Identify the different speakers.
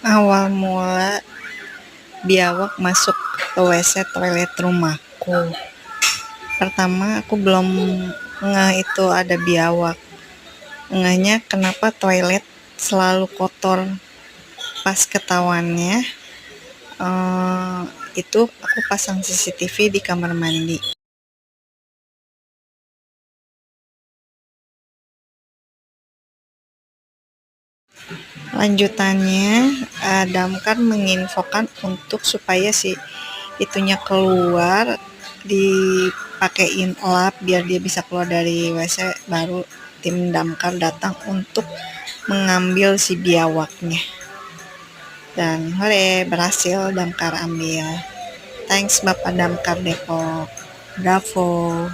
Speaker 1: Awal mula biawak masuk ke WC toilet rumahku. Pertama aku belum ngeh itu ada biawak. Ngehnya kenapa toilet selalu kotor. Pas ketahuannya itu aku pasang CCTV di kamar mandi. Lanjutannya, damkar menginfokan untuk supaya si itunya keluar, dipakein lap biar dia bisa keluar dari WC, baru tim damkar datang untuk mengambil si biawaknya. Dan hore, berhasil damkar ambil. Thanks Bapak Damkar Depok. Bravo.